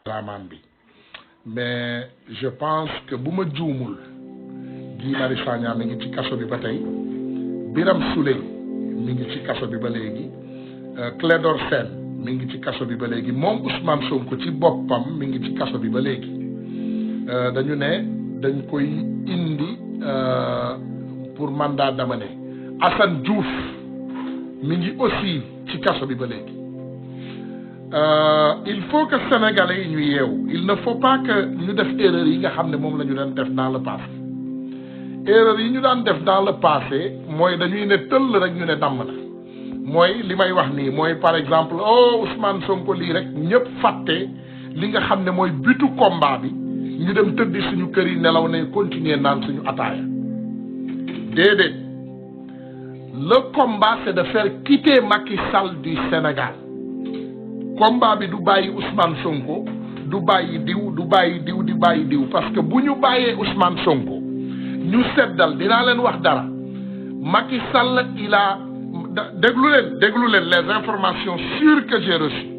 baaraamam bi mais je pense que bu ma juumul Guy Marius Sagna mi ngi ci kaso bi ba tey Birame Souleye mi ngi ci kaso bi ba léegi Clédor Sène mi ngi ci kaso bi ba léegi moom Ousmane Sonko ci boppam mi ngi ci kaso bi ba léegi dañu ne dañ koy indi pour mandat d'amener Assane Diouf mi ngi aussi ci kaso bi ba léegi il faut que sénégalais yi ñu yeewu il ne faut pas que ñu def erreur yi nga xam ne moom la ñu doon def dans le passé erreur yi ñu daan def dans le passé mooy dañuy ne tëll rek ñu ne damm na mooy li may wax nii mooy par exemple Ousmane Sonko lii rek ñëpp fàtte li nga xam ne mooy butu combat bi ñu dem tëddi suñu kër yi nelaw ne continuer naan suñu ataaya déedéet le combat c'est de faire quitter Macky Sall du Sénégal combat bi du bàyyi Ousmane Sonko du bàyyi diw du bàyyi diw di bàyyi diw parce que bu ñu bàyyee Ousmane Sonko ñu seddal dinaa leen wax dara Macky Sall il a déglu leen les informations sûres que j'ai reçues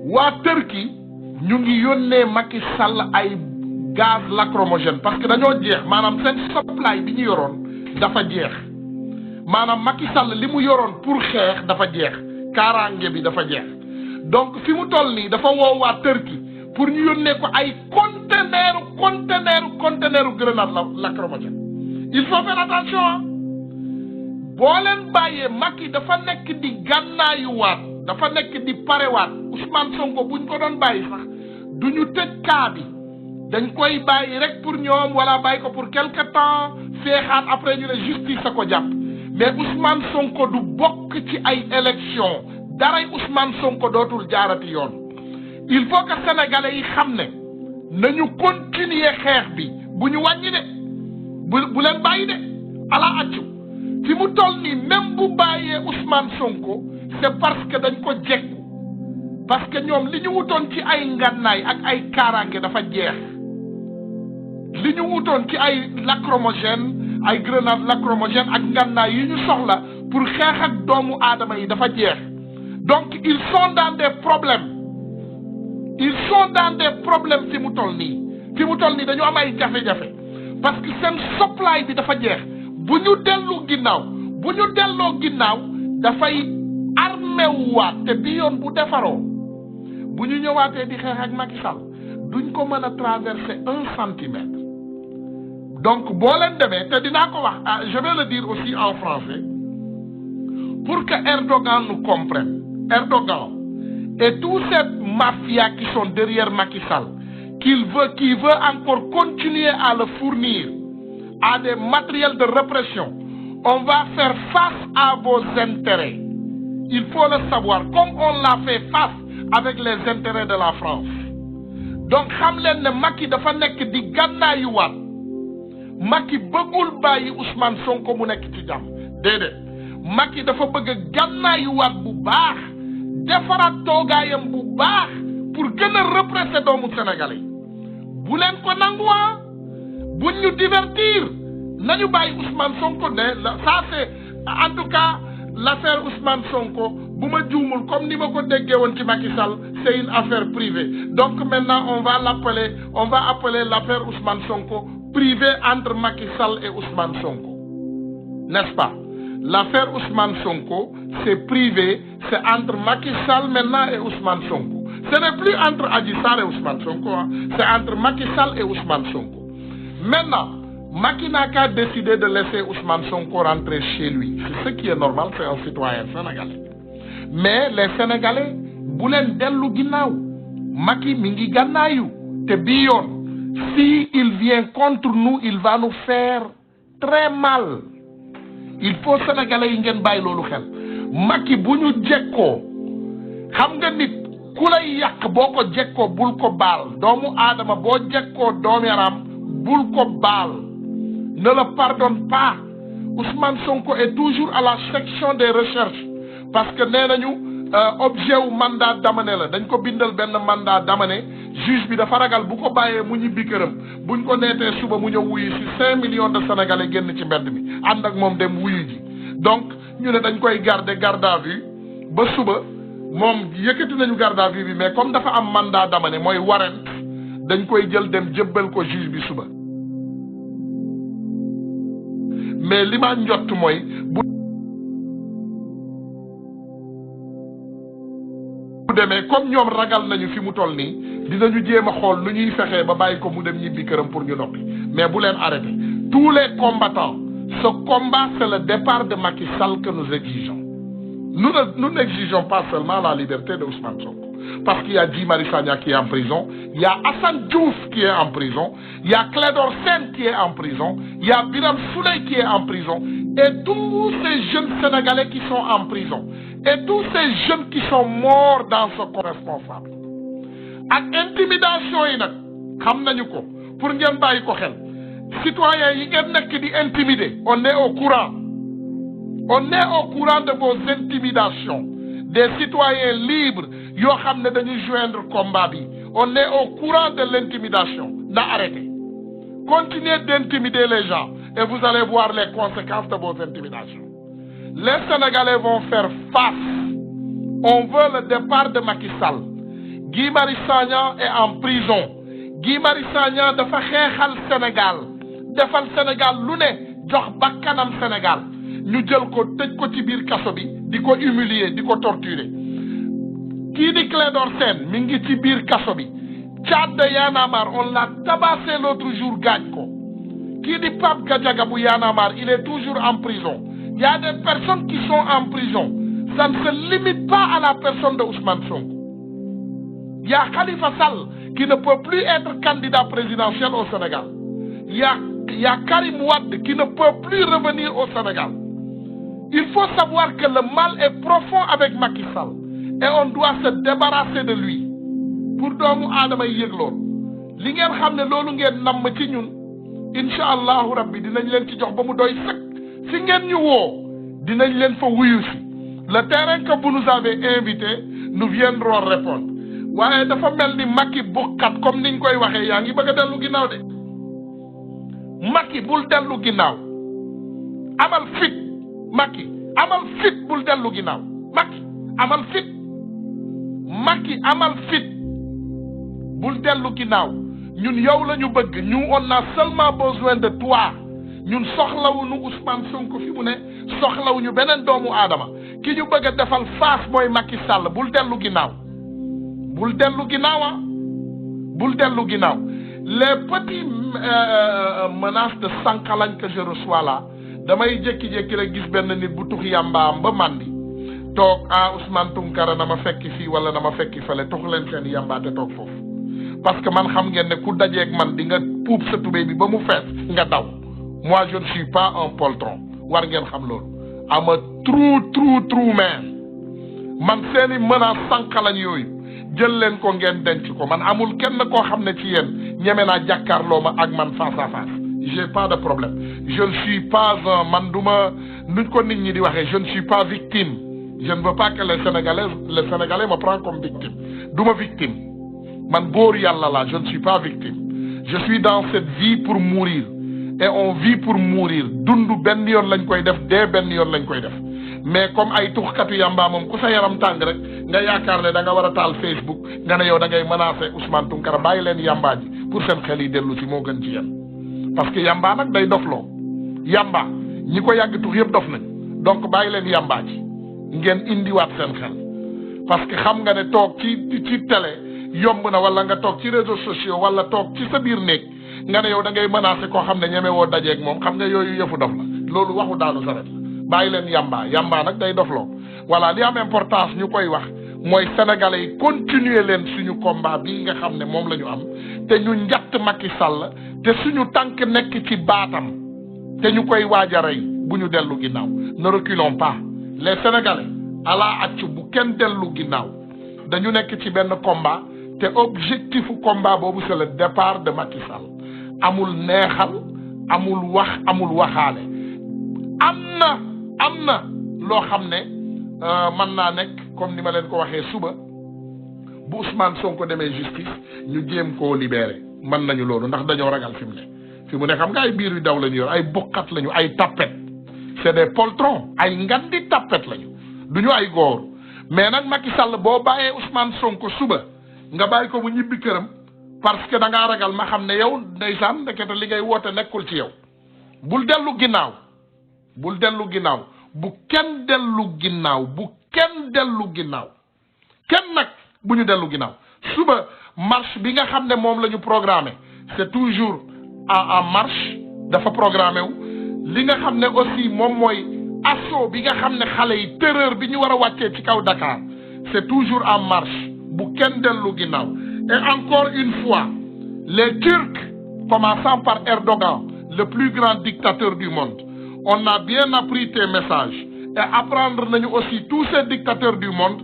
waa Turquie ñu ngi yónnee Macky Sall ay gaz lacrymogène parce que dañoo jeex maanaam seen supply bi ñu yoroon dafa jeex maanaam Macky Sall li mu yoroon pour xeex dafa jeex kaaraange bi dafa jeex donc fi mu toll nii dafa woo waa Turquie pour ñu yónnee ko ay conteneur grenade lacrymogène il faut faire attention boo leen bàyyee Macky dafa nekk di gànnaayuwaat dafa nekk di parewaat Ousmane Sonko buñ ko doon bàyyi sax duñu tëj kaa bi dañ koy bàyyi rek pour ñoom wala bàyyi ko pour quelque temps feexaat après ñu ne justice a ko jàpp mais Ousmane Sonko du bokk ci ay élection daray Ousmane Sonko dootul jaarati yoon il faut que sénégalais yi xam ne nañu continuer xeex bi bu ñu wàññi de bu leen bàyyi de ala accu fi mu toll nii même bu bàyyee Ousmane Sonko c'est parce que dañ ko jekku parce que ñoom li ñu wutoon ci ay ngannaay ak ay kaaraange dafa jeex li ñu wutoon ci ay lacrymogène ay grenade lacrymogène ak ngannaay yi ñu soxla pour xeex ak doomu aadama yi dafa jeex donc ils sont dans des problèmes fi mu toll nii dañu am ay jafe-jafe parce que seen supply bi dafa jeex bu ñu delloo ginnaaw dafay armé waat te bi yoon bu defaroo bu ñu ñëwaatee di xeex ak Macky Sall duñ ko mën a traverser 1 centimètre donc boo leen demee te dinaa ko wax je vais le dire aussi en français pour que Erdogan nous comprenne Erdogan et toute cette mafia qui sont derrière Macky Sall qui veut encore continuer à le fournir à des matériels de répression on va faire face à vos intérêts il faut le savoir comme on l'a fait face avec les intérêts de la France donc xam leen ne Macky dafa nekk di gànnaayuwaat Macky bëggul bàyyi Ousmane Sonko mu nekk ci jàmm déedéet Macky dafa bëgg a gànnaayuwaat bu baax defaraat toogaayam bu baax pour gën a represser doomu Sénégalais bu leen ko nanguwaa bu ñu divertir nañu bàyyi Ousmane Sonko ne ça c'est en tout cas l'affaire Ousmane Sonko bu ma juumul comme ni ma ko déggee woon ci Macky Sall c'est une affaire privée donc maintenant on va appeler l'affaire Ousmane Sonko privée entre Macky Sall et Ousmane Sonko n'est-ce pas l'affaire Ousmane Sonko c'est privé c'est entre Macky Sall maintenant et Ousmane Sonko ce n'est plus entre Adji Sarr et Ousmane Sonko c'est entre Macky Sall et Ousmane Sonko maintenant Macky n'a qu'à décider de laisser Ousmane Sonko rentrer chez lui c'est ce qui est normal c'est un citoyen sénégalais mais les Sénégalais bu leen dellu ginnaaw Macky mi ngi gànnaayu te bii yoon si il vient contre nous il va nous faire très mal il faut Sénégalais yi ngeen bàyyi loolu xel Macky bu ñu jekkoo xam nga nit ku lay yàq boo ko jekkoo bul ko baal doomu aadama boo jekkoo doomu yaram bul ko baal ne le pardonne pas Ousmane Sonko est toujours à la section des recherches parce que nee nañu objet wu mandat d'amener la dañ ko bindal benn mandat d'amener juge bi dafa ragal bu ko bàyyee mu ñibbi këram buñ ko neetee suba mu ñëw wuyu ci 5 millions de Sénégalais génn ci mbedd mi ànd ak moom dem wuyu ji donc ñu ne dañ koy garder garde à vue ba suba moom yëkkati nañu garde à vue bi mais comme dafa am mandat d'amener mooy warrant dañ koy jël dem jébbal ko juge bi suba mais li ma njott mooy bu demee comme ñoom ragal nañu fi mu toll nii dinañu jéem a xool nu ñuy fexee ba bàyyi ko mu dem ñibbi këram pour ñu noppi mais bu leen arrêté tous les combattants ce combat c'est le départ de Macky Sall que nous exigeons. Nous n'exigeons pas seulement la liberté de Ousmane Sonko parce qu'il y a Guy Marius Sagna qui est en prison, il y a Assane Diouf qui est en prison, il y a Clédor Sène qui est en prison, il y a Birame Souleye qui est en prison et tous ces jeunes Sénégalais qui sont en prison et tous ces jeunes qui sont morts dans ce corps responsable. Ak intimidation yi nag xam nañu ko pour ngeen bàyyi ko xel citoyens yi ngeen nekk di intimider on est au courant. On est au courant de vos intimidations. Des citoyens libres, yo xamne dañuy joindre combat bi. On est au courant de l'intimidation. Arrêtez. Continuez d'intimider les gens et vous allez voir les conséquences de vos intimidations. Les Sénégalais vont faire face. On veut le départ de Macky Sall. Guy Marius Sagna est en prison. Guy Marius Sagna dafa xéxal Sénégal. Defal Sénégal lu ne jox bakkanam Sénégal. ñu jël ko tëj ko ci biir kaso bi di ko humilier di ko torturer kii di Clédor Sène mi ngi ci biir kaso bi Tchad de Y'en a marre on l'a tabassé l'autre jour gaañ ko kii di Pape Gadiaga bu Y'en a marre il est toujours en prison il y a des personnes qui sont en prison ça ne se limite pas à la personne de Ousmane Sonko il y a Khalifa Sall qui ne peut plus être candidat présidentiel au Sénégal il y a Karim Wade qui ne peut plus revenir au Sénégal. Il faut savoir que le mal est profond avec Macky Sall et on doit se débarrasser de lui pour doomu aadama yi yëg loolu li ngeen xam ne loolu ngeen namm ci ñun incha allahu rabbi dinañ leen ci jox ba mu doy sëkk fi ngeen ñu woo dinañ leen fa wuyu si le terrain que vous nous avez invité nous viendrons répondre waaye dafa mel ni Macky bukkat comme niñ koy waxee yaa ngi bëgg a dellu ginnaaw de Macky bul dellu ginnaaw amal fit Macky amal fit bul dellu ginnaaw Macky amal fit Macky amal fit bul dellu ginnaaw ñun yow la ñu bëgg ñu on a seulement besoin de toi ñun soxlawuñu Ousmane Sonko fi mu ne soxlawuñu beneen doomu aadama ki ñu bëgg a defal face mooy Macky Sall bul dellu ginnaaw bul dellu ginnaaw bul dellu ginnaaw les petits menaces de sankalañ que je reçois là damay jékki-jékki rek gis benn nit bu tux yàmbaam ba mandi toog Ousmane Tounkara na ma fekki fii wala na ma fekki fële tux leen seen yàmbaa te toog foofu parce que man xam ngeen ne ku dajeeg man di nga puub sa tubéy bi ba mu fees nga daw moi je ne suis pas un poltron war ngeen xam loolu am a true man seeni menace sankalañ yooyu jël leen ko ngeen denc ko man amul kenn koo xam ne ci yéen ñeme naa jàkkaarloo ma ak man face à face j'ai pas de problème je ne suis pas man duma nuñ ko nit ñi di waxee je ne suis pas victime je ne veux pas que le Sénégalais me prend comme victime duma victime man góor yàlla la je ne suis pas victime je suis dans cette vie pour mourir et on vit pour mourir dund benn yoon lañ koy def dee benn yoon lañ koy def mais comme ay tuxkatu yamba moom ku sa yaram tàng rek nga yaakaar ne da nga war a taal Facebook nga ne yow da ngay menacer Ousmane Tounkara bàyyi leen yamba ji pour seen xel yi dellu si moo gën ci yéen parce que yamba nag day dofloo yamba ñi ko yàgg tux yëpp dof nañ donc bàyyi leen yamba ji ngeen indiwaat seen xel parce que xam nga ne toog ci télé yomb na wala nga toog ci réseaux sociaux wala toog ci sa biir néeg nga ne yow da ngay menacer koo xam ne ñeme woo dajeeg moom xam nga yooyu yëfu dof la loolu waxu daanu saret bàyyi leen yamba nag day dofloo voilà li am importance ñu koy wax mooy sénégalais yi continuer leen suñu combat bii nga xam ne moom la ñu am te ñu njatt Macky Sall te suñu tànk nekk ci baatam te ñu koy waaj a rey bu ñu dellu ginnaaw ne reculons pas les sénégalais ala accu bu kenn dellu ginnaaw dañu nekk ci benn combat te objectifu combat boobu c'est le départ de Macky Sall amul neexal amul wax amul waxaale am na loo xam ne mën naa nekk comme ni ma leen ko waxee suba bu Ousmane Sonko demee justice ñu jéem koo libérer mën nañu loolu ndax dañoo ragal fi mu ne xam nga ay biir yu daw lañu yor ay bokkat lañu ay tapet c'est des poltrons ay ngandi tapet lañu duñu ay góor mais nag Macky Sall boo bàyyee Ousmane Sonko suba nga bàyyi ko mu ñibbi këram parce que da ngaa ragal ma xam ne yow ndeysaan ndekete li ngay woote nekkul ci yow bul dellu ginnaaw bul dellu ginnaaw bu kenn dellu ginnaaw bu kenn dellu ginnaaw kenn nag bu ñu dellu ginnaaw suba marche bi nga xam ne moom la ñu programmé c'est toujours en marche dafa programmé wu li nga xam ne aussi moom mooy assaut bi nga xam ne xale yi terreur bi ñu war a wàccee ci kaw Dakar c'est toujours en marche bu kenn dellu ginnaaw et encore une fois les Turcs commençant par Erdogan le plus grand dictateur du monde on a bien appris tes messages et apprendre nañu aussi tous ces dictateurs du monde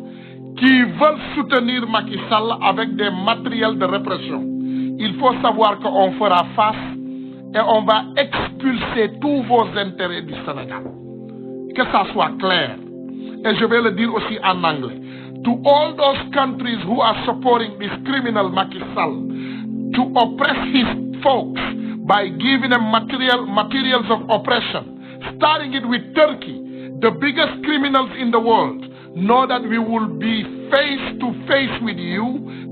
qui veulent soutenir Macky Sall avec des matériels de répression. Il faut savoir qu'on fera face et on va expulser tous vos intérêts du Sénégal. Que ça soit clair. Et je vais le dire aussi en anglais. To all those countries who are supporting this criminal Macky Sall to oppress his folks by giving them materials of oppression, starting it with Turkey, the biggest criminals in the world, know that we will be face to face with you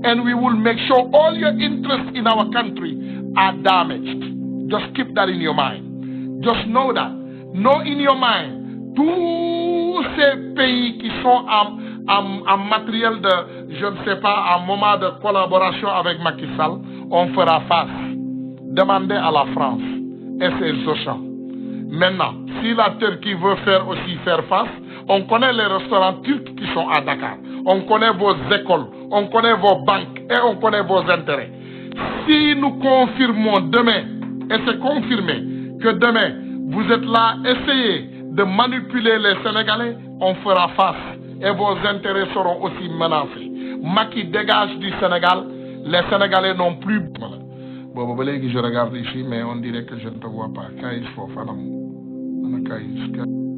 and we will make sure all your interests in our country are damaged. Just keep that in your mind. Just know that. Know in your mind, tous ces pays qui sont en matériel de, je ne sais pas, en moment de collaboration avec Macky Sall, on fera face. Demandez à la France et ses Auchan. Maintenant, si la Turquie veut aussi faire face, on connaît les restaurants turcs qui sont à Dakar. On connaît vos écoles, on connaît vos banques et on connaît vos intérêts. Si nous confirmons demain, et c'est confirmé, que demain, vous êtes là, essayez de manipuler les Sénégalais, on fera face et vos intérêts seront aussi menacés. Macky dégage du Sénégal, les Sénégalais n'ont plus... Bon, je regarde ici, mais on dirait que je ne te vois pas. Kaïs Fofanam. Kaïs.